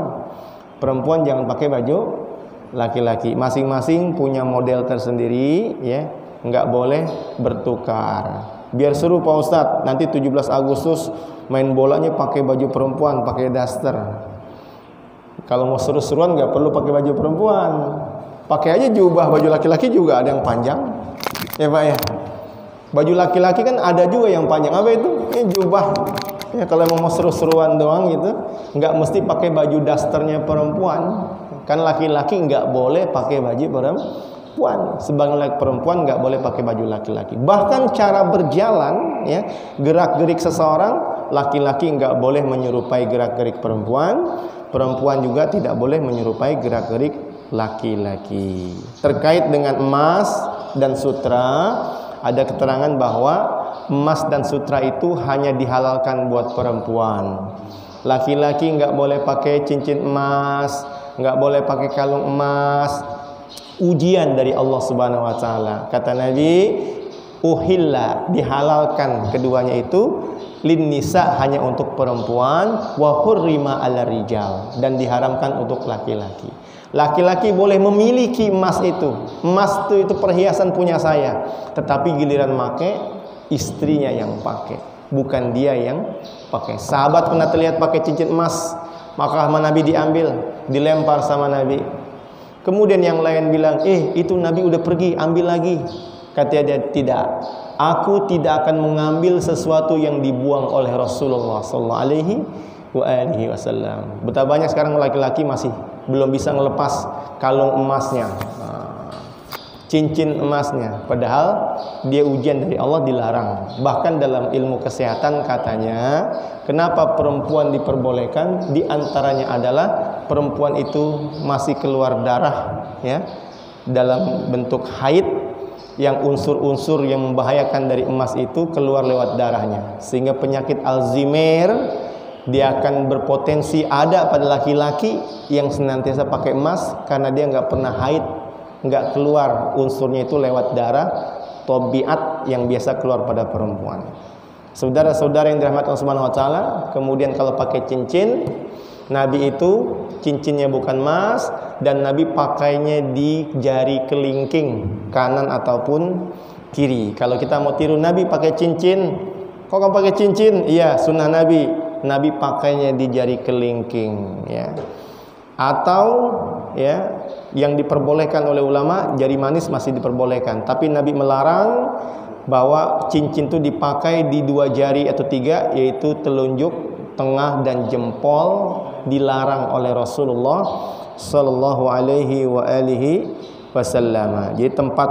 perempuan jangan pakai baju laki-laki. Masing-masing punya model tersendiri, ya, enggak boleh bertukar. Biar seru Pak Ustadz, nanti 17 Agustus main bolanya pakai baju perempuan, pakai daster. Kalau mau seru-seruan nggak perlu pakai baju perempuan, pakai aja jubah. Baju laki-laki juga ada yang panjang, ya Pak ya. Baju laki-laki kan ada juga yang panjang. Apa itu? Ini jubah. Ya, kalau mau seru-seruan doang gitu, nggak mesti pakai baju dasternya perempuan. Kan laki-laki nggak boleh pakai baju perempuan. Sebagai perempuan nggak boleh pakai baju laki-laki. Bahkan cara berjalan, ya, gerak-gerik seseorang, laki-laki nggak boleh menyerupai gerak-gerik perempuan. Perempuan juga tidak boleh menyerupai gerak-gerik laki-laki. Terkait dengan emas dan sutra, ada keterangan bahwa emas dan sutra itu hanya dihalalkan buat perempuan. Laki-laki nggak boleh pakai cincin emas, nggak boleh pakai kalung emas. Ujian dari Allah Subhanahu wa taala. Kata Nabi, uhilla, dihalalkan keduanya itu, lin nisa, hanya untuk perempuan, wa hurrima 'ala rijal, dan diharamkan untuk laki-laki. Laki-laki boleh memiliki emas itu. Emas itu perhiasan punya saya, tetapi giliran make istrinya yang pakai, bukan dia yang pakai. Sahabat pernah terlihat pakai cincin emas, maka sama Nabi diambil, dilempar sama Nabi. Kemudian yang lain bilang, itu Nabi udah pergi, ambil lagi. Kata dia, tidak, aku tidak akan mengambil sesuatu yang dibuang oleh Rasulullah SAW. Betapa banyak sekarang laki-laki masih belum bisa ngelepas kalung emasnya, cincin emasnya, padahal dia ujian dari Allah, dilarang. Bahkan dalam ilmu kesehatan katanya, kenapa perempuan diperbolehkan? Di antaranya adalah perempuan itu masih keluar darah, ya, dalam bentuk haid, yang unsur-unsur yang membahayakan dari emas itu keluar lewat darahnya, sehingga penyakit Alzheimer dia akan berpotensi ada pada laki-laki yang senantiasa pakai emas karena dia nggak pernah haid, nggak keluar unsurnya itu lewat darah tabiat yang biasa keluar pada perempuan. Saudara-saudara yang dirahmati Allah Subhanahu wa taala, kemudian kalau pakai cincin, Nabi itu cincinnya bukan emas dan Nabi pakainya di jari kelingking kanan ataupun kiri. Kalau kita mau tiru Nabi pakai cincin, kok kamu pakai cincin? Iya, sunnah Nabi. Nabi pakainya di jari kelingking, ya. Atau ya, yang diperbolehkan oleh ulama, jari manis masih diperbolehkan, tapi Nabi melarang bahwa cincin itu dipakai di 2 jari atau 3, yaitu telunjuk, tengah dan jempol, dilarang oleh Rasulullah sallallahu alaihi wa alihi wasallam. Jadi tempat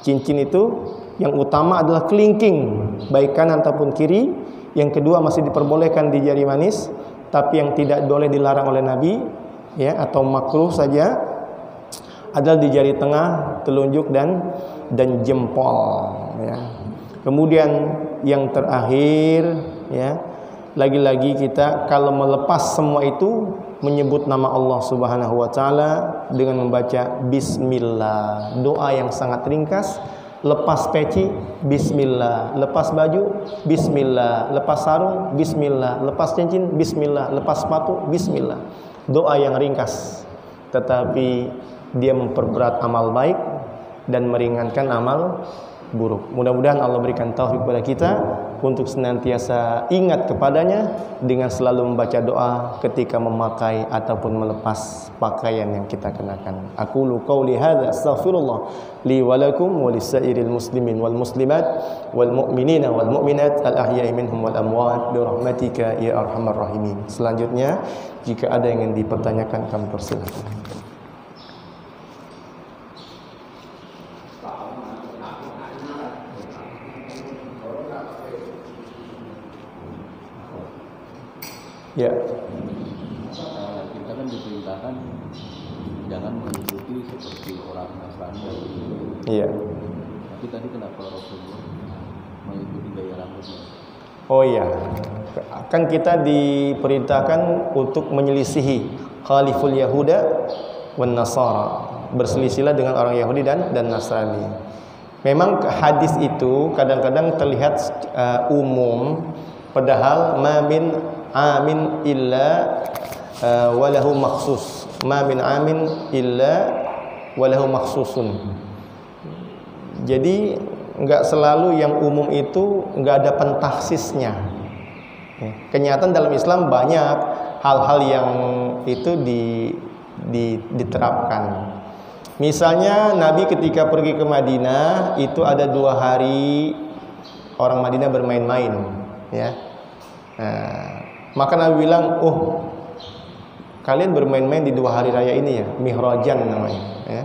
cincin itu yang utama adalah kelingking, baik kanan ataupun kiri. Yang kedua masih diperbolehkan di jari manis, tapi yang tidak boleh dilarang oleh Nabi, ya, atau makruh saja adalah di jari tengah, telunjuk dan jempol, ya. Kemudian yang terakhir, ya, lagi-lagi kita kalau melepas semua itu menyebut nama Allah Subhanahu wa taala dengan membaca bismillah. Doa yang sangat ringkas. Lepas peci, bismillah. Lepas baju, bismillah. Lepas sarung, bismillah. Lepas cincin, bismillah. Lepas sepatu, bismillah. Doa yang ringkas, tetapi dia memperberat amal baik dan meringankan amal buruk. Mudah-mudahan Allah berikan taufik kepada kita untuk senantiasa ingat kepadanya dengan selalu membaca doa ketika memakai ataupun melepas pakaian yang kita kenakan. Aqulu qauli hadza astaghfirullah li wa lakum wa lisairil muslimin wal muslimat wal mu'minina wal mu'minat al ahya'i minhum wal amwat bi rahmatika ya arhamar rahimin. Selanjutnya, jika ada yang ingin dipertanyakan, kami persilakan. Ya. Kita kan diperintahkan jangan mengikuti seperti orang Nasrani. Iya. Tapi tadi kenapa Rasulullah mengikuti gaya rambutnya? Oh iya. Kan kita diperintahkan untuk menyelisihi khaliful Yahuda wan Nasara. Berselisihlah dengan orang Yahudi dan Nasrani. Memang hadis itu kadang-kadang terlihat umum, padahal ma min amin illa walahu maksus, ma min amin illa walahu maksusun. Jadi enggak selalu yang umum itu enggak ada pentaksisnya. Kenyataan dalam Islam banyak hal-hal yang itu diterapkan. Misalnya Nabi ketika pergi ke Madinah itu ada 2 hari orang Madinah bermain-main, ya. Maka Nabi bilang, oh, kalian bermain-main di 2 hari raya ini ya, Mihrajan namanya, ya.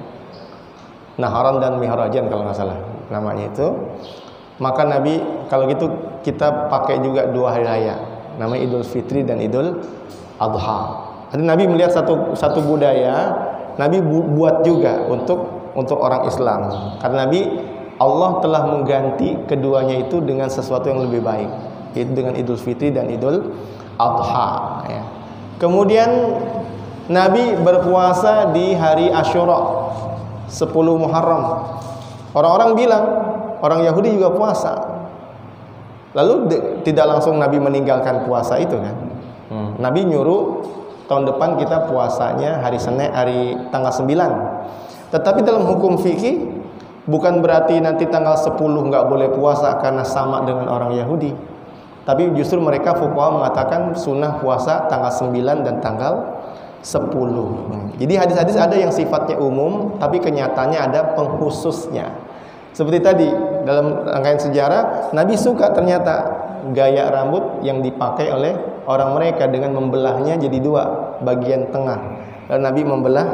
Naharan dan Mihrajan kalau nggak salah namanya itu. Maka Nabi, kalau gitu kita pakai juga 2 hari raya, namanya Idul Fitri dan Idul Adha. Jadi Nabi melihat satu budaya, Nabi buat juga untuk orang Islam. Karena Nabi, Allah telah mengganti keduanya itu dengan sesuatu yang lebih baik, yaitu dengan Idul Fitri dan Idul Adha, ya. Kemudian Nabi berpuasa di hari Asyura 10 Muharram. Orang-orang bilang, orang Yahudi juga puasa. Lalu tidak langsung Nabi meninggalkan puasa itu kan. Nabi nyuruh tahun depan kita puasanya hari Senin, hari tanggal 9. Tetapi dalam hukum fikih bukan berarti nanti tanggal 10 nggak boleh puasa karena sama dengan orang Yahudi. Tapi justru mereka fuqaha mengatakan sunnah puasa tanggal 9 dan tanggal 10. Jadi hadis-hadis ada yang sifatnya umum, tapi kenyataannya ada pengkhususnya. Seperti tadi dalam rangkaian sejarah, Nabi suka ternyata gaya rambut yang dipakai oleh orang mereka dengan membelahnya jadi 2, bagian tengah. Lalu Nabi membelah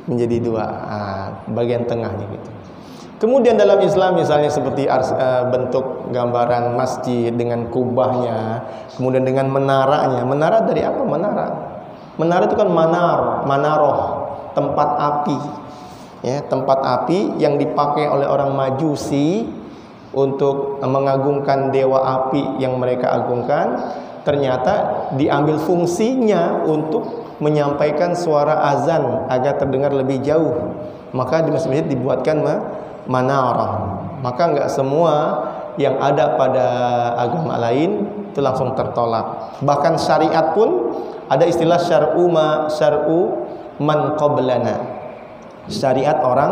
menjadi 2, bagian tengahnya gitu. Kemudian dalam Islam misalnya seperti bentuk gambaran masjid dengan kubahnya, kemudian dengan menaranya. Menara dari apa menara? Menara itu kan manaroh, tempat api. Ya, tempat api yang dipakai oleh orang Majusi untuk mengagungkan dewa api yang mereka agungkan, ternyata diambil fungsinya untuk menyampaikan suara azan agar terdengar lebih jauh. Maka di masjid-masjid dibuatkan manarah. Maka enggak semua yang ada pada agama lain itu langsung tertolak. Bahkan syariat pun ada istilah syar'u man qablana. Syariat orang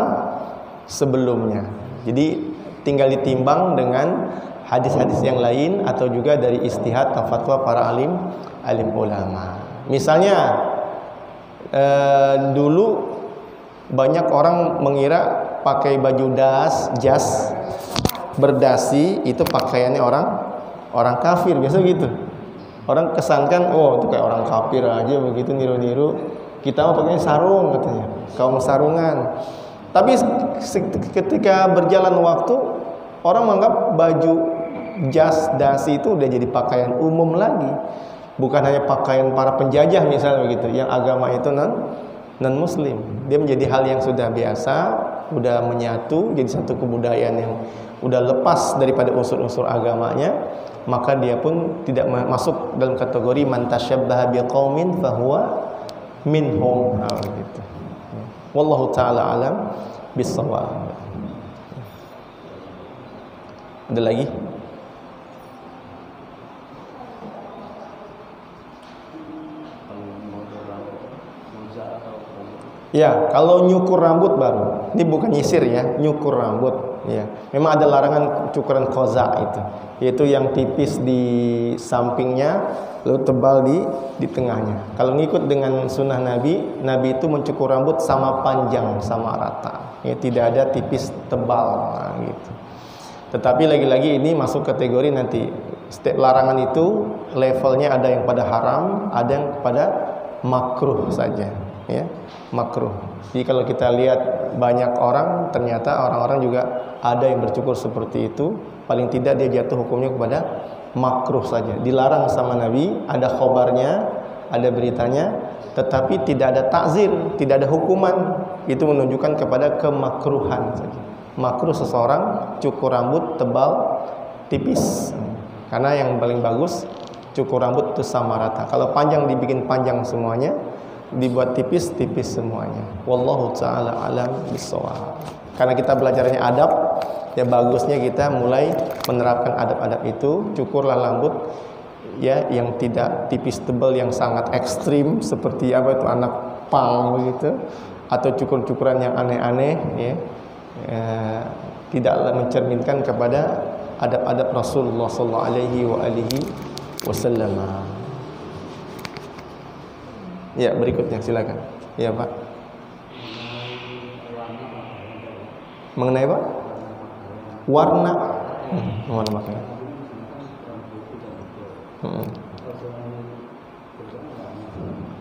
sebelumnya. Jadi tinggal ditimbang dengan hadis-hadis yang lain atau juga dari istihad atau fatwa para alim ulama. Misalnya dulu banyak orang mengira pakai baju jas berdasi itu pakaiannya orang kafir, biasa gitu. Orang kesankan, oh itu kayak orang kafir aja begitu, niru-niru. Kita mau pakainya sarung katanya, kaum sarungan. Tapi ketika berjalan waktu, orang menganggap baju jas dasi itu udah jadi pakaian umum lagi. Bukan hanya pakaian para penjajah misalnya begitu, yang agama itu non muslim. Dia menjadi hal yang sudah biasa, udah menyatu, jadi satu kebudayaan yang udah lepas daripada unsur-unsur agamanya. Maka dia pun tidak masuk dalam kategori man tasyabbaha biqaumin fahuwa minhum, gitu. Wallahu taala alam bissawab. Ada lagi? Ya, kalau nyukur rambut baru. Ini bukan nyisir ya, nyukur rambut. Ya, memang ada larangan cukuran koza itu, yaitu yang tipis di sampingnya, lalu tebal di tengahnya. Kalau ngikut dengan sunnah Nabi itu mencukur rambut sama panjang, sama rata. Ya, tidak ada tipis tebal, gitu. Tetapi lagi-lagi ini masuk kategori nanti. Setiap larangan itu levelnya ada yang pada haram, ada yang pada makruh saja. Ya, makruh. Jadi kalau kita lihat banyak orang, ternyata orang-orang juga ada yang bercukur seperti itu. Paling tidak dia jatuh hukumnya kepada makruh saja. Dilarang sama Nabi, ada khobarnya, ada beritanya, tetapi tidak ada takzir, tidak ada hukuman. Itu menunjukkan kepada kemakruhan saja. Makruh seseorang cukur rambut tebal, tipis. Karena yang paling bagus cukur rambut itu sama rata. Kalau panjang dibikin panjang semuanya, dibuat tipis-tipis semuanya. Wallahu ta'ala alam bissawab. Karena kita belajarnya adab, ya bagusnya kita mulai menerapkan adab-adab itu. Cukurlah rambut ya yang tidak tipis tebal yang sangat ekstrim seperti apa itu anak pang begitu, atau cukur-cukuran yang aneh-aneh ya. Tidaklah mencerminkan kepada adab-adab Rasulullah sallallahu alaihi wasallam. Ya, berikutnya silakan. Ya, Pak. Mengenai apa? Warna. Warna pakaian.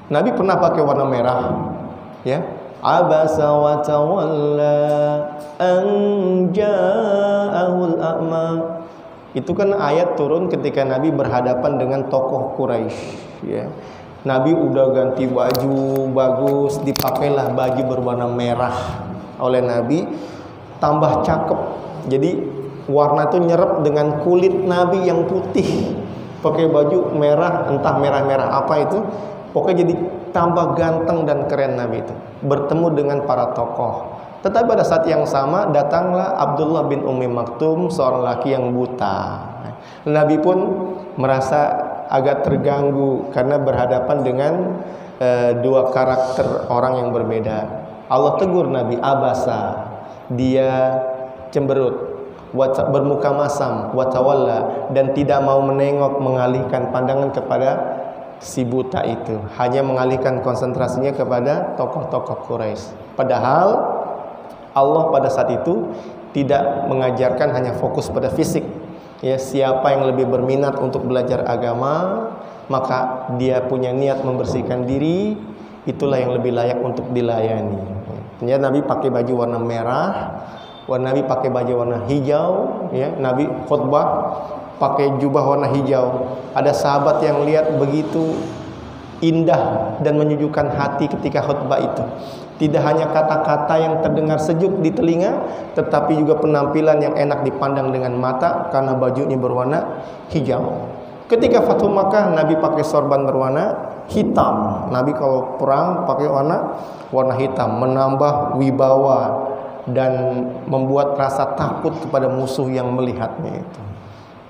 Nabi pernah pakai warna merah. Ya. Abasa wa tawalla an ja'ahul a'ma. Itu kan ayat turun ketika Nabi berhadapan dengan tokoh Quraisy, ya. Nabi udah ganti baju bagus, dipakailah baju berwarna merah oleh Nabi, tambah cakep. Jadi warna itu nyerap dengan kulit Nabi yang putih. Pakai baju merah, entah merah-merah apa itu, pokoknya jadi tambah ganteng dan keren Nabi itu. Bertemu dengan para tokoh. Tetapi pada saat yang sama datanglah Abdullah bin Ummi Maktum, seorang laki yang buta. Nabi pun merasa agak terganggu karena berhadapan dengan dua karakter orang yang berbeda. Allah tegur Nabi, abasa, dia cemberut, bermuka masam, watawalla, dan tidak mau menengok, mengalihkan pandangan kepada si buta itu, hanya mengalihkan konsentrasinya kepada tokoh-tokoh Quraisy. Padahal Allah pada saat itu tidak mengajarkan hanya fokus pada fisik. Ya, siapa yang lebih berminat untuk belajar agama, maka dia punya niat membersihkan diri, itulah yang lebih layak untuk dilayani. Ternyata Nabi pakai baju warna merah, Nabi pakai baju warna hijau, ya. Nabi khutbah pakai jubah warna hijau. Ada sahabat yang lihat begitu indah dan menyejukkan hati ketika khutbah itu. Tidak hanya kata-kata yang terdengar sejuk di telinga, tetapi juga penampilan yang enak dipandang dengan mata karena bajunya berwarna hijau. Ketika Fathu Makkah, Nabi pakai sorban berwarna hitam. Nabi kalau perang pakai warna hitam, menambah wibawa dan membuat rasa takut kepada musuh yang melihatnya itu.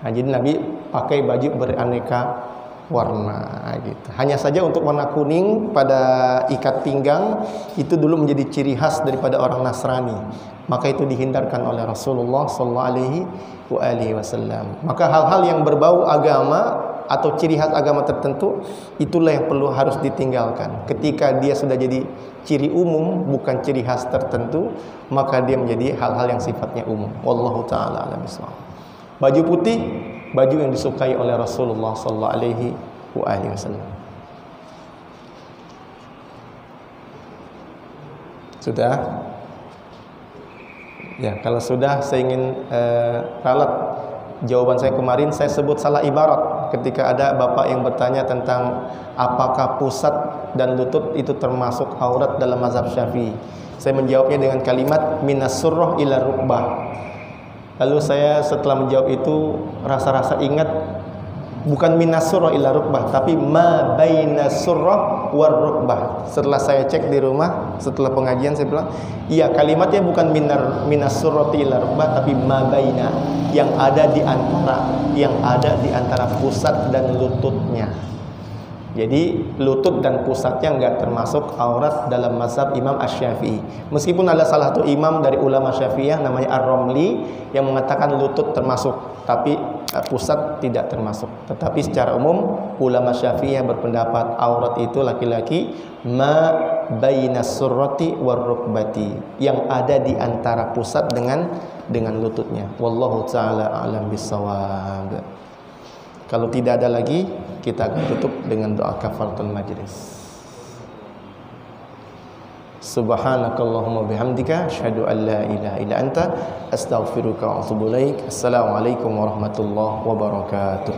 Nah, jadi Nabi pakai baju beraneka warna gitu. Hanya saja untuk warna kuning pada ikat pinggang itu dulu menjadi ciri khas daripada orang Nasrani. Maka itu dihindarkan oleh Rasulullah sallallahu alaihi wasallam. Maka hal-hal yang berbau agama atau ciri khas agama tertentu itulah yang harus ditinggalkan. Ketika dia sudah jadi ciri umum bukan ciri khas tertentu, maka dia menjadi hal-hal yang sifatnya umum. Wallahu taala a'lam bishawab. Baju putih, baju yang disukai oleh Rasulullah sallallahu alaihi wasallam. Sudah? Ya, kalau sudah saya ingin ralat jawaban saya kemarin. Saya sebut salah ibarat ketika ada bapak yang bertanya tentang apakah pusat dan lutut itu termasuk aurat dalam mazhab Syafi'i. Saya menjawabnya dengan kalimat minas surrah ila rukbah. Lalu saya setelah menjawab itu rasa-rasa ingat bukan minas surrah ila rukbah, tapi ma baina surrah war rukbah. Setelah saya cek di rumah, setelah pengajian saya bilang, iya kalimatnya bukan minas surrah ila rukbah, tapi ma baina, yang ada di antara pusat dan lututnya. Jadi lutut dan pusatnya enggak termasuk aurat dalam mazhab Imam Asy-Syafi'i. Meskipun ada salah satu imam dari ulama Syafi'iyah namanya Ar-Romli yang mengatakan lutut termasuk, tapi pusat tidak termasuk. Tetapi secara umum ulama Syafi'iyah berpendapat aurat itu laki-laki ma bainas surrati war rukbati, yang ada di antara pusat dengan lututnya. Wallahu taala a'lam bissawab. Kalau tidak ada lagi, kita akan tutup dengan doa kafaratul majlis. Subhanakallahumma bihamdika asyhadu an la ilaha illa anta astaghfiruka wa atubu ilaik. Assalamualaikum warahmatullahi wabarakatuh.